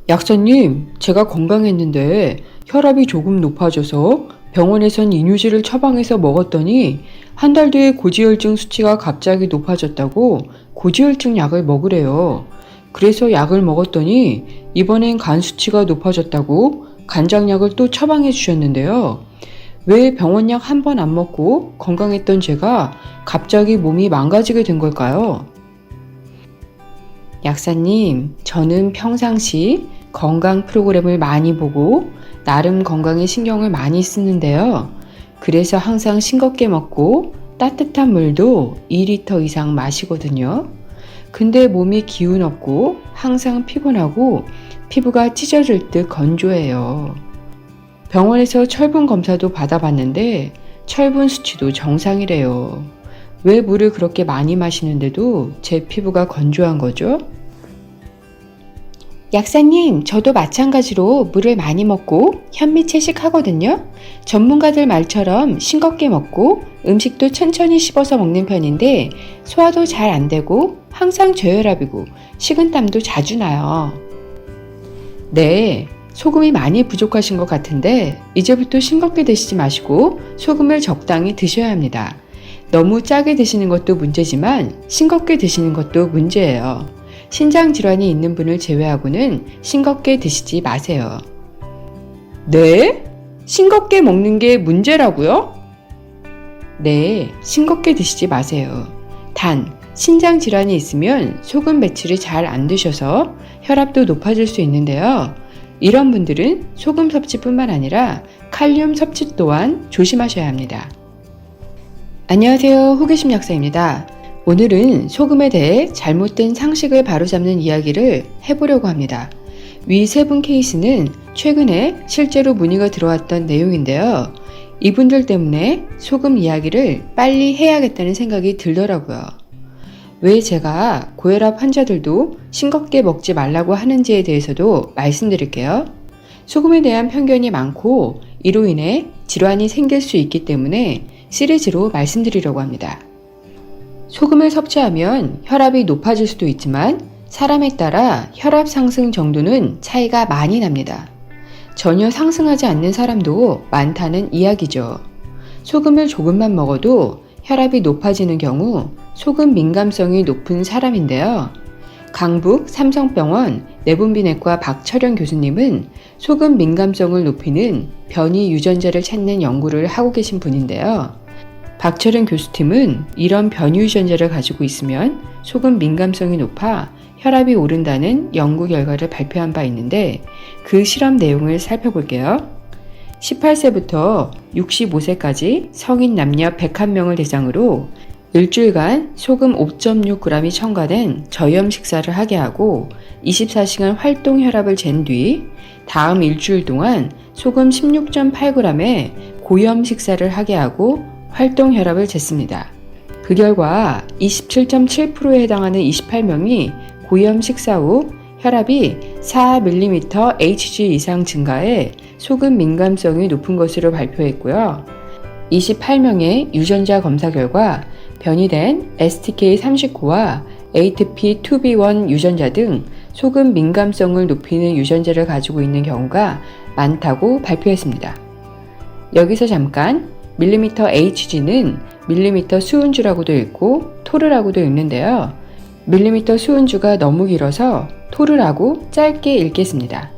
약사님, 제가 건강했는데 혈압이 조금 높아져서 병원에선 이뇨제를 처방해서 먹었더니 한 달 뒤에 고지혈증 수치가 갑자기 높아졌다고 고지혈증 약을 먹으래요. 그래서 약을 먹었더니 이번엔 간 수치가 높아졌다고 간장약을 또 처방해 주셨는데요. 왜 병원 약 한 번 안 먹고 건강했던 제가 갑자기 몸이 망가지게 된 걸까요? 약사님, 저는 평상시 건강 프로그램을 많이 보고 나름 건강에 신경을 많이 쓰는데요. 그래서 항상 싱겁게 먹고 따뜻한 물도 2리터 이상 마시거든요. 근데 몸이 기운 없고 항상 피곤하고 피부가 찢어질 듯 건조해요. 병원에서 철분 검사도 받아봤는데 철분 수치도 정상이래요. 왜 물을 그렇게 많이 마시는데도 제 피부가 건조한 거죠? 약사님, 저도 마찬가지로 물을 많이 먹고 현미 채식하거든요. 전문가들 말처럼 싱겁게 먹고 음식도 천천히 씹어서 먹는 편인데 소화도 잘 안 되고 항상 저혈압이고 식은땀도 자주 나요. 네, 소금이 많이 부족하신 것 같은데 이제부터 싱겁게 드시지 마시고 소금을 적당히 드셔야 합니다. 너무 짜게 드시는 것도 문제지만 싱겁게 드시는 것도 문제예요. 신장 질환이 있는 분을 제외하고는 싱겁게 드시지 마세요. 네? 싱겁게 먹는 게 문제라고요? 네, 싱겁게 드시지 마세요. 단, 신장 질환이 있으면 소금 배출이 잘 안 되셔서 혈압도 높아질 수 있는데요. 이런 분들은 소금 섭취뿐만 아니라 칼륨 섭취 또한 조심하셔야 합니다. 안녕하세요, 호기심 약사입니다. 오늘은 소금에 대해 잘못된 상식을 바로잡는 이야기를 해보려고 합니다. 위 세 분 케이스는 최근에 실제로 문의가 들어왔던 내용인데요. 이분들 때문에 소금 이야기를 빨리 해야겠다는 생각이 들더라고요. 왜 제가 고혈압 환자들도 싱겁게 먹지 말라고 하는지에 대해서도 말씀드릴게요. 소금에 대한 편견이 많고 이로 인해 질환이 생길 수 있기 때문에 시리즈로 말씀드리려고 합니다. 소금을 섭취하면 혈압이 높아질 수도 있지만 사람에 따라 혈압 상승 정도는 차이가 많이 납니다. 전혀 상승하지 않는 사람도 많다는 이야기죠. 소금을 조금만 먹어도 혈압이 높아지는 경우 소금 민감성이 높은 사람인데요. 강북 삼성병원 내분비내과 박철현 교수님은 소금 민감성을 높이는 변이 유전자를 찾는 연구를 하고 계신 분인데요. 박철현 교수팀은 이런 변이 유전자를 가지고 있으면 소금 민감성이 높아 혈압이 오른다는 연구 결과를 발표한 바 있는데 그 실험 내용을 살펴볼게요. 18세부터 65세까지 성인 남녀 101명을 대상으로 일주일간 소금 5.6g이 첨가된 저염 식사를 하게 하고 24시간 활동 혈압을 잰 뒤 다음 일주일 동안 소금 16.8g의 고염 식사를 하게 하고 활동 혈압을 쟀습니다. 그 결과 27.7%에 해당하는 28명이 고염 식사 후 혈압이 4mmHg 이상 증가해 소금 민감성이 높은 것으로 발표했고요. 28명의 유전자 검사 결과 변이된 STK39와 ATP2B1 유전자 등 소금 민감성을 높이는 유전자를 가지고 있는 경우가 많다고 발표했습니다. 여기서 잠깐 밀리미터 Hg는 밀리미터 수은주라고도 읽고 토르라고도 읽는데요. 밀리미터 수은주가 너무 길어서 토르라고 짧게 읽겠습니다.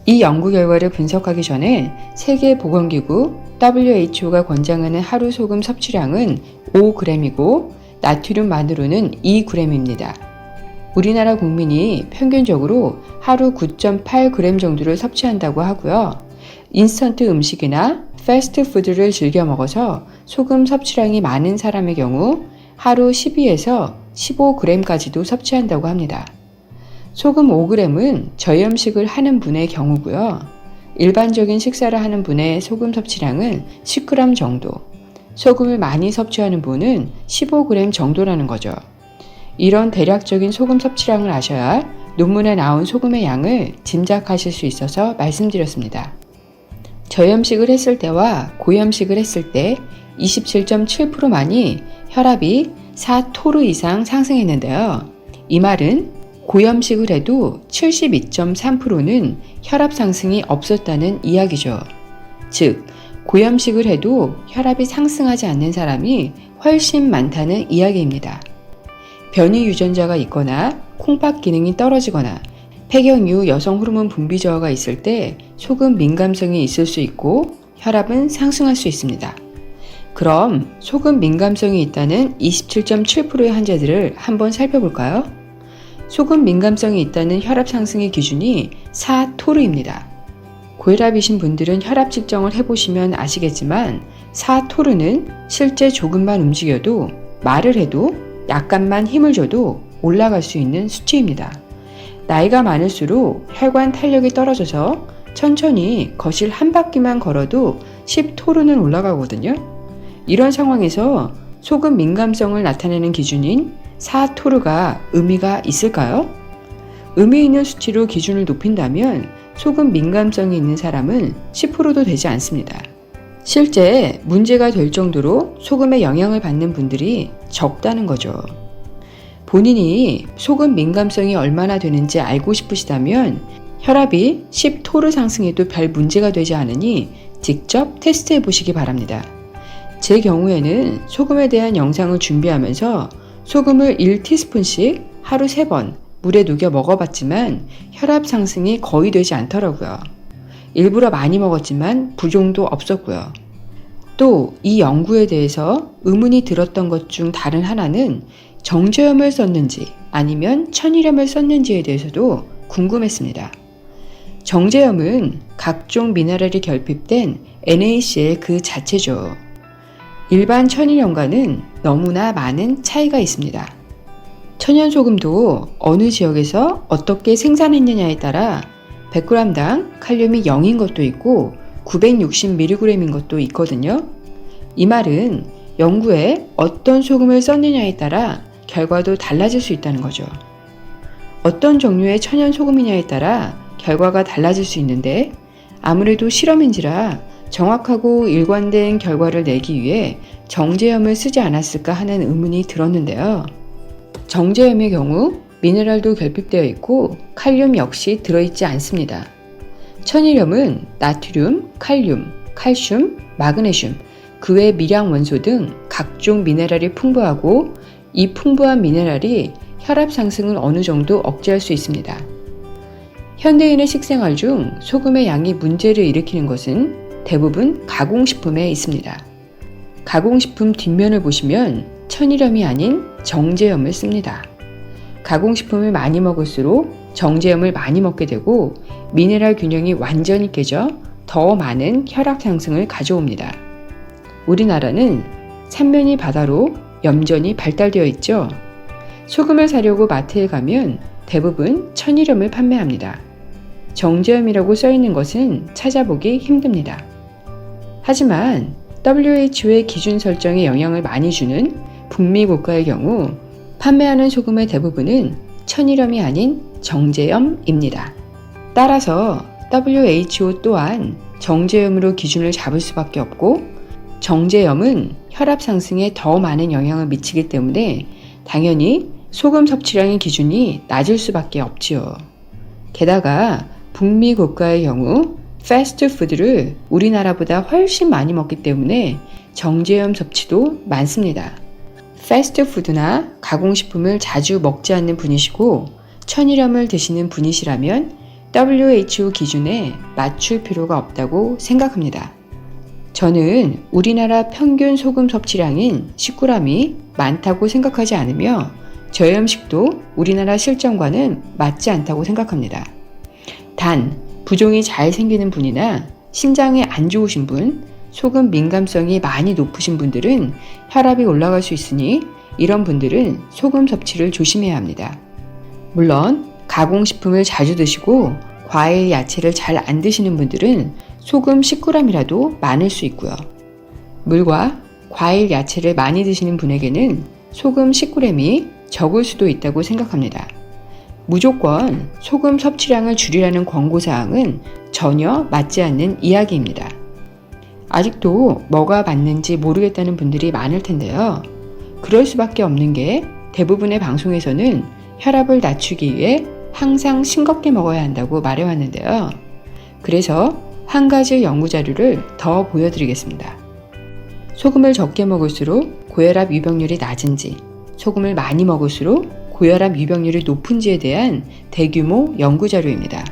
이 연구 결과를 분석하기 전에 세계보건기구 WHO가 권장하는 하루 소금 섭취량은 5g이고 나트륨만으로는 2g입니다. 우리나라 국민이 평균적으로 하루 9.8g 정도를 섭취한다고 하고요. 인스턴트 음식이나 패스트푸드를 즐겨 먹어서 소금 섭취량이 많은 사람의 경우 하루 12에서 15g까지도 섭취한다고 합니다. 소금 5g은 저염식을 하는 분의 경우고요. 일반적인 식사를 하는 분의 소금 섭취량은 10g 정도, 소금을 많이 섭취하는 분은 15g 정도라는 거죠. 이런 대략적인 소금 섭취량을 아셔야 논문에 나온 소금의 양을 짐작하실 수 있어서 말씀드렸습니다. 저염식을 했을 때와 고염식을 했을 때 27.7%만이 혈압이 4토르 이상 상승했는데요. 이 말은 고염식을 해도 72.3%는 혈압 상승이 없었다는 이야기죠. 즉, 고염식을 해도 혈압이 상승하지 않는 사람이 훨씬 많다는 이야기입니다. 변이 유전자가 있거나 콩팥 기능이 떨어지거나 폐경 이후 여성 호르몬 분비 저하가 있을 때 소금 민감성이 있을 수 있고 혈압은 상승할 수 있습니다. 그럼 소금 민감성이 있다는 27.7%의 환자들을 한번 살펴볼까요? 소금 민감성이 있다는 혈압 상승의 기준이 4토르입니다. 고혈압이신 분들은 혈압 측정을 해보시면 아시겠지만 4토르는 실제 조금만 움직여도 말을 해도 약간만 힘을 줘도 올라갈 수 있는 수치입니다. 나이가 많을수록 혈관 탄력이 떨어져서 천천히 거실 한 바퀴만 걸어도 10토르는 올라가거든요. 이런 상황에서 소금 민감성을 나타내는 기준인 4토르가 의미가 있을까요? 의미 있는 수치로 기준을 높인다면 소금 민감성이 있는 사람은 10%도 되지 않습니다. 실제 문제가 될 정도로 소금의 영향을 받는 분들이 적다는 거죠. 본인이 소금 민감성이 얼마나 되는지 알고 싶으시다면 혈압이 10토르 상승해도 별 문제가 되지 않으니 직접 테스트해 보시기 바랍니다. 제 경우에는 소금에 대한 영상을 준비하면서 소금을 1티스푼씩 하루 3번 물에 녹여 먹어봤지만 혈압 상승이 거의 되지 않더라고요. 일부러 많이 먹었지만 부종도 없었고요. 또 이 연구에 대해서 의문이 들었던 것 중 다른 하나는 정제염을 썼는지 아니면 천일염을 썼는지에 대해서도 궁금했습니다. 정제염은 각종 미네랄이 결핍된 NaCl 그 자체죠. 일반 천일염과는 너무나 많은 차이가 있습니다. 천연소금도 어느 지역에서 어떻게 생산했느냐에 따라 100g당 칼륨이 0인 것도 있고 960mg인 것도 있거든요. 이 말은 연구에 어떤 소금을 썼느냐에 따라 결과도 달라질 수 있다는 거죠. 어떤 종류의 천연소금이냐에 따라 결과가 달라질 수 있는데 아무래도 실험인지라 정확하고 일관된 결과를 내기 위해 정제염을 쓰지 않았을까 하는 의문이 들었는데요. 정제염의 경우 미네랄도 결핍되어 있고 칼륨 역시 들어있지 않습니다. 천일염은 나트륨, 칼륨, 칼슘, 마그네슘, 그 외 미량 원소 등 각종 미네랄이 풍부하고 이 풍부한 미네랄이 혈압 상승을 어느 정도 억제할 수 있습니다. 현대인의 식생활 중 소금의 양이 문제를 일으키는 것은 대부분 가공식품에 있습니다. 가공식품 뒷면을 보시면 천일염이 아닌 정제염을 씁니다. 가공식품을 많이 먹을수록 정제염을 많이 먹게 되고 미네랄 균형이 완전히 깨져 더 많은 혈압 상승을 가져옵니다. 우리나라는 삼면이 바다로 염전이 발달되어 있죠. 소금을 사려고 마트에 가면 대부분 천일염을 판매합니다. 정제염이라고 써있는 것은 찾아보기 힘듭니다. 하지만 WHO의 기준 설정에 영향을 많이 주는 북미 국가의 경우 판매하는 소금의 대부분은 천일염이 아닌 정제염입니다. 따라서 WHO 또한 정제염으로 기준을 잡을 수밖에 없고 정제염은 혈압 상승에 더 많은 영향을 미치기 때문에 당연히 소금 섭취량의 기준이 낮을 수밖에 없지요. 게다가 북미 국가의 경우 패스트푸드를 우리나라보다 훨씬 많이 먹기 때문에 정제염 섭취도 많습니다. 패스트푸드나 가공식품을 자주 먹지 않는 분이시고 천일염을 드시는 분이시라면 WHO 기준에 맞출 필요가 없다고 생각합니다. 저는 우리나라 평균 소금 섭취량인 10g이 많다고 생각하지 않으며 저염식도 우리나라 실정과는 맞지 않다고 생각합니다. 단, 부종이 잘 생기는 분이나 신장에 안 좋으신 분, 소금 민감성이 많이 높으신 분들은 혈압이 올라갈 수 있으니 이런 분들은 소금 섭취를 조심해야 합니다. 물론 가공식품을 자주 드시고 과일, 야채를 잘 안 드시는 분들은 소금 10g이라도 많을 수 있고요. 물과 과일, 야채를 많이 드시는 분에게는 소금 10g이 적을 수도 있다고 생각합니다. 무조건 소금 섭취량을 줄이라는 권고사항은 전혀 맞지 않는 이야기입니다. 아직도 뭐가 맞는지 모르겠다는 분들이 많을 텐데요. 그럴 수밖에 없는 게 대부분의 방송에서는 혈압을 낮추기 위해 항상 싱겁게 먹어야 한다고 말해왔는데요. 그래서 한 가지 연구 자료를 더 보여드리겠습니다. 소금을 적게 먹을수록 고혈압 유병률이 낮은지, 소금을 많이 먹을수록 고혈압 유병률이 높은지에 대한 대규모 연구 자료입니다.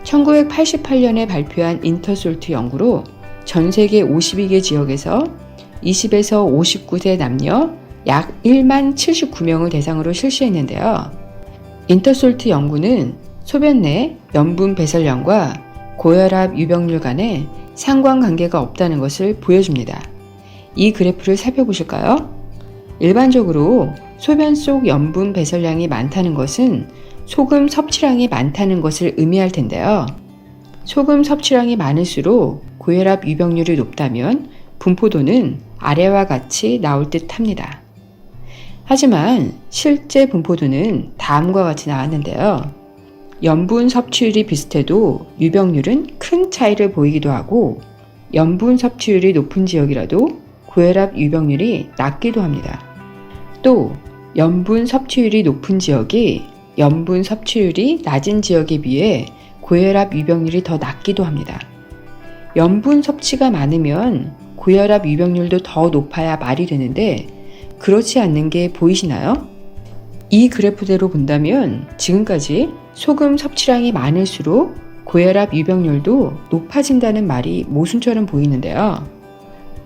1988년에 발표한 인터솔트 연구로 전 세계 52개 지역에서 20에서 59세 남녀 약 1만 79명을 대상으로 실시했는데요. 인터솔트 연구는 소변 내 염분 배설량과 고혈압 유병률 간에 상관관계가 없다는 것을 보여줍니다. 이 그래프를 살펴보실까요? 일반적으로 소변 속 염분 배설량이 많다는 것은 소금 섭취량이 많다는 것을 의미할 텐데요. 소금 섭취량이 많을수록 고혈압 유병률이 높다면 분포도는 아래와 같이 나올 듯 합니다. 하지만 실제 분포도는 다음과 같이 나왔는데요. 염분 섭취율이 비슷해도 유병률은 큰 차이를 보이기도 하고 염분 섭취율이 높은 지역이라도 고혈압 유병률이 낮기도 합니다. 또 염분 섭취율이 높은 지역이 염분 섭취율이 낮은 지역에 비해 고혈압 유병률이 더 낮기도 합니다. 염분 섭취가 많으면 고혈압 유병률도 더 높아야 말이 되는데 그렇지 않는 게 보이시나요? 이 그래프대로 본다면 지금까지 소금 섭취량이 많을수록 고혈압 유병률도 높아진다는 말이 모순처럼 보이는데요.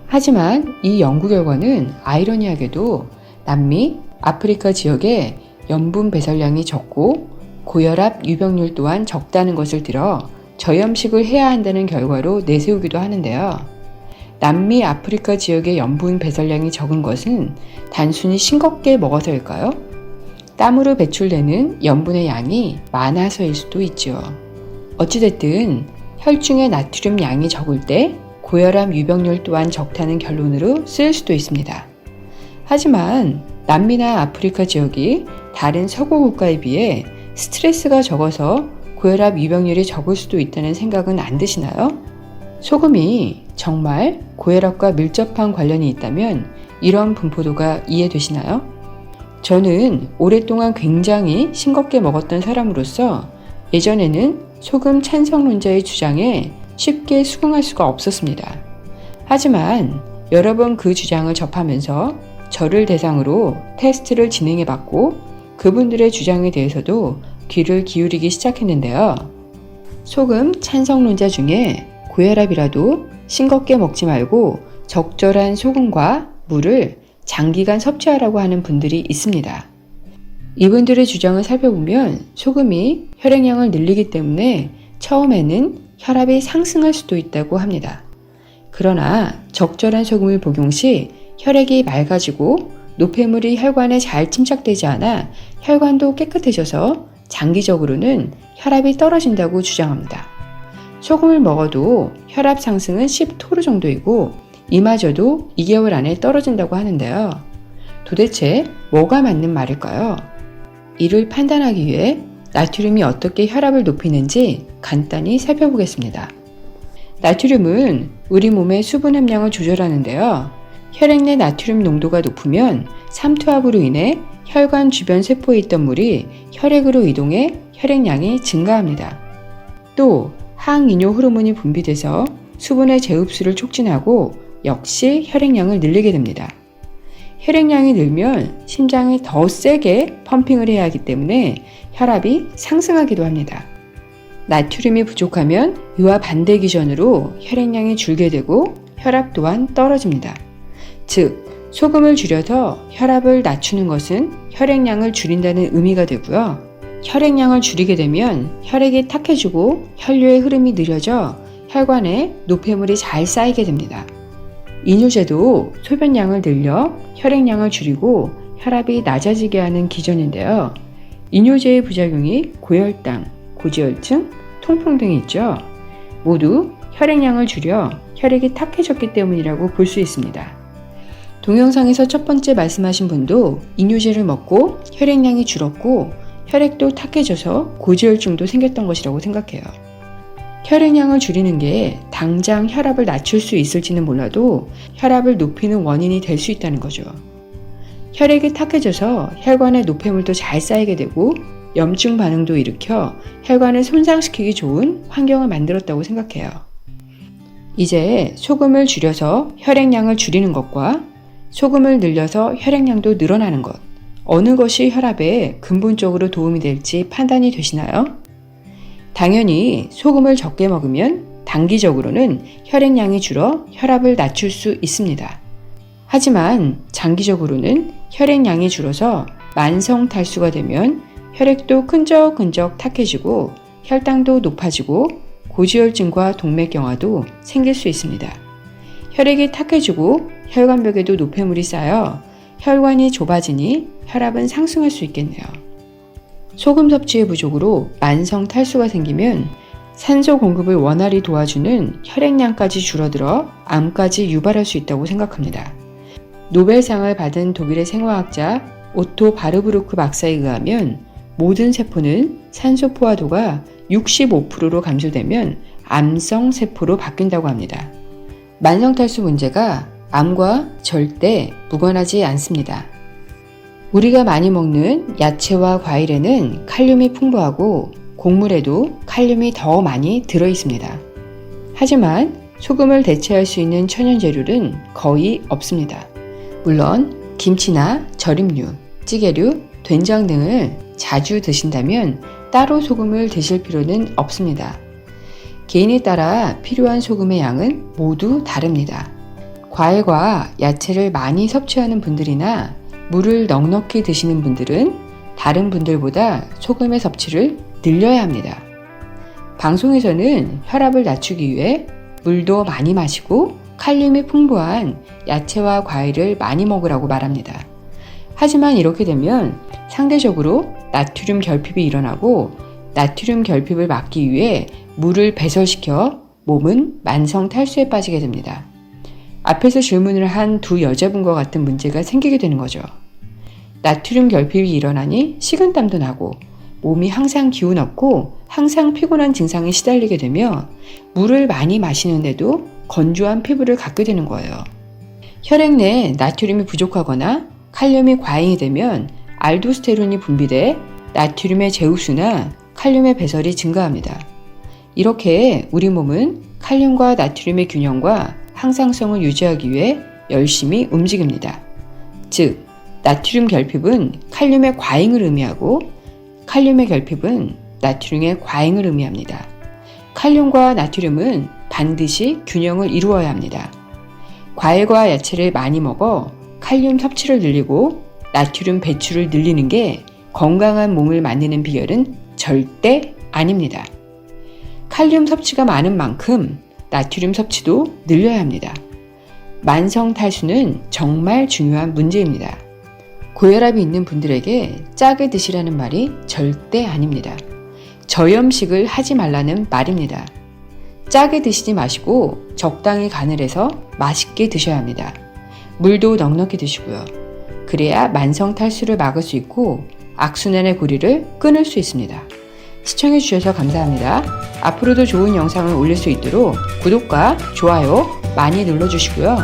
하지만 이 연구 결과는 아이러니하게도 남미, 아프리카 지역에 염분 배설량이 적고 고혈압 유병률 또한 적다는 것을 들어 저염식을 해야 한다는 결과로 내세우기도 하는데요. 남미, 아프리카 지역의 염분 배설량이 적은 것은 단순히 싱겁게 먹어서일까요? 땀으로 배출되는 염분의 양이 많아서일 수도 있죠. 어찌됐든 혈중의 나트륨 양이 적을 때 고혈압 유병률 또한 적다는 결론으로 쓰일 수도 있습니다. 하지만 남미나 아프리카 지역이 다른 서구 국가에 비해 스트레스가 적어서 고혈압 유병률이 적을 수도 있다는 생각은 안 드시나요? 소금이 정말 고혈압과 밀접한 관련이 있다면 이런 분포도가 이해되시나요? 저는 오랫동안 굉장히 싱겁게 먹었던 사람으로서 예전에는 소금 찬성론자의 주장에 쉽게 수긍할 수가 없었습니다. 하지만 여러 번 그 주장을 접하면서 저를 대상으로 테스트를 진행해봤고 그분들의 주장에 대해서도 귀를 기울이기 시작했는데요. 소금 찬성론자 중에 고혈압이라도 싱겁게 먹지 말고 적절한 소금과 물을 장기간 섭취하라고 하는 분들이 있습니다. 이분들의 주장을 살펴보면 소금이 혈액량을 늘리기 때문에 처음에는 혈압이 상승할 수도 있다고 합니다. 그러나 적절한 소금을 복용 시 혈액이 맑아지고 노폐물이 혈관에 잘 침착되지 않아 혈관도 깨끗해져서 장기적으로는 혈압이 떨어진다고 주장합니다. 소금을 먹어도 혈압 상승은 10토르 정도이고 이마저도 2개월 안에 떨어진다고 하는데요. 도대체 뭐가 맞는 말일까요? 이를 판단하기 위해 나트륨이 어떻게 혈압을 높이는지 간단히 살펴보겠습니다. 나트륨은 우리 몸의 수분 함량을 조절하는데요. 혈액 내 나트륨 농도가 높으면 삼투압으로 인해 혈관 주변 세포에 있던 물이 혈액으로 이동해 혈액량이 증가합니다. 또 항이뇨 호르몬이 분비돼서 수분의 재흡수를 촉진하고 역시 혈액량을 늘리게 됩니다. 혈액량이 늘면 심장이 더 세게 펌핑을 해야 하기 때문에 혈압이 상승하기도 합니다. 나트륨이 부족하면 이와 반대 기전으로 혈액량이 줄게 되고 혈압 또한 떨어집니다. 즉, 소금을 줄여서 혈압을 낮추는 것은 혈액량을 줄인다는 의미가 되고요. 혈액량을 줄이게 되면 혈액이 탁해지고 혈류의 흐름이 느려져 혈관에 노폐물이 잘 쌓이게 됩니다. 이뇨제도 소변량을 늘려 혈액량을 줄이고 혈압이 낮아지게 하는 기전인데요. 이뇨제의 부작용이 고혈당, 고지혈증, 통풍 등이 있죠. 모두 혈액량을 줄여 혈액이 탁해졌기 때문이라고 볼 수 있습니다. 동영상에서 첫 번째 말씀하신 분도 이뇨제를 먹고 혈액량이 줄었고 혈액도 탁해져서 고지혈증도 생겼던 것이라고 생각해요. 혈액량을 줄이는 게 당장 혈압을 낮출 수 있을지는 몰라도 혈압을 높이는 원인이 될 수 있다는 거죠. 혈액이 탁해져서 혈관에 노폐물도 잘 쌓이게 되고 염증 반응도 일으켜 혈관을 손상시키기 좋은 환경을 만들었다고 생각해요. 이제 소금을 줄여서 혈액량을 줄이는 것과 소금을 늘려서 혈액량도 늘어나는 것, 어느 것이 혈압에 근본적으로 도움이 될지 판단이 되시나요? 당연히 소금을 적게 먹으면 단기적으로는 혈액량이 줄어 혈압을 낮출 수 있습니다. 하지만 장기적으로는 혈액량이 줄어서 만성 탈수가 되면 혈액도 끈적끈적 탁해지고 혈당도 높아지고 고지혈증과 동맥경화도 생길 수 있습니다. 혈액이 탁해지고 혈관벽에도 노폐물이 쌓여 혈관이 좁아지니 혈압은 상승할 수 있겠네요. 소금 섭취의 부족으로 만성 탈수가 생기면 산소 공급을 원활히 도와주는 혈액량까지 줄어들어 암까지 유발할 수 있다고 생각합니다. 노벨상을 받은 독일의 생화학자 오토 바르부르크 박사에 의하면 모든 세포는 산소 포화도가 65%로 감소되면 암성 세포로 바뀐다고 합니다. 만성탈수 문제가 암과 절대 무관하지 않습니다. 우리가 많이 먹는 야채와 과일에는 칼륨이 풍부하고 곡물에도 칼륨이 더 많이 들어 있습니다. 하지만 소금을 대체할 수 있는 천연재료는 거의 없습니다. 물론 김치나 절임류, 찌개류, 된장 등을 자주 드신다면 따로 소금을 드실 필요는 없습니다. 개인에 따라 필요한 소금의 양은 모두 다릅니다. 과일과 야채를 많이 섭취하는 분들이나 물을 넉넉히 드시는 분들은 다른 분들보다 소금의 섭취를 늘려야 합니다. 방송에서는 혈압을 낮추기 위해 물도 많이 마시고 칼륨이 풍부한 야채와 과일을 많이 먹으라고 말합니다. 하지만 이렇게 되면 상대적으로 나트륨 결핍이 일어나고 나트륨 결핍을 막기 위해 물을 배설시켜 몸은 만성 탈수에 빠지게 됩니다. 앞에서 질문을 한 두 여자분과 같은 문제가 생기게 되는 거죠. 나트륨 결핍이 일어나니 식은땀도 나고 몸이 항상 기운 없고 항상 피곤한 증상에 시달리게 되며 물을 많이 마시는데도 건조한 피부를 갖게 되는 거예요. 혈액 내에 나트륨이 부족하거나 칼륨이 과잉이 되면 알도스테론이 분비돼 나트륨의 제흡수나 칼륨의 배설이 증가합니다. 이렇게 우리 몸은 칼륨과 나트륨의 균형과 항상성을 유지하기 위해 열심히 움직입니다. 즉, 나트륨 결핍은 칼륨의 과잉을 의미하고 칼륨의 결핍은 나트륨의 과잉을 의미합니다. 칼륨과 나트륨은 반드시 균형을 이루어야 합니다. 과일과 야채를 많이 먹어 칼륨 섭취를 늘리고 나트륨 배출을 늘리는 게 건강한 몸을 만드는 비결은 절대 아닙니다. 칼륨 섭취가 많은 만큼 나트륨 섭취도 늘려야 합니다. 만성 탈수는 정말 중요한 문제입니다. 고혈압이 있는 분들에게 짜게 드시라는 말이 절대 아닙니다. 저염식을 하지 말라는 말입니다. 짜게 드시지 마시고 적당히 간을 해서 맛있게 드셔야 합니다. 물도 넉넉히 드시고요. 그래야 만성 탈수를 막을 수 있고 악순환의 고리를 끊을 수 있습니다. 시청해주셔서 감사합니다. 앞으로도 좋은 영상을 올릴 수 있도록 구독과 좋아요 많이 눌러주시고요.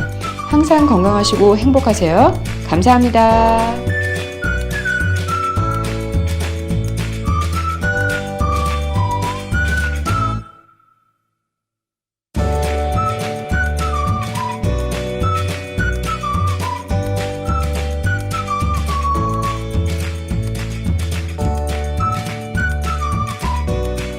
항상 건강하시고 행복하세요. 감사합니다.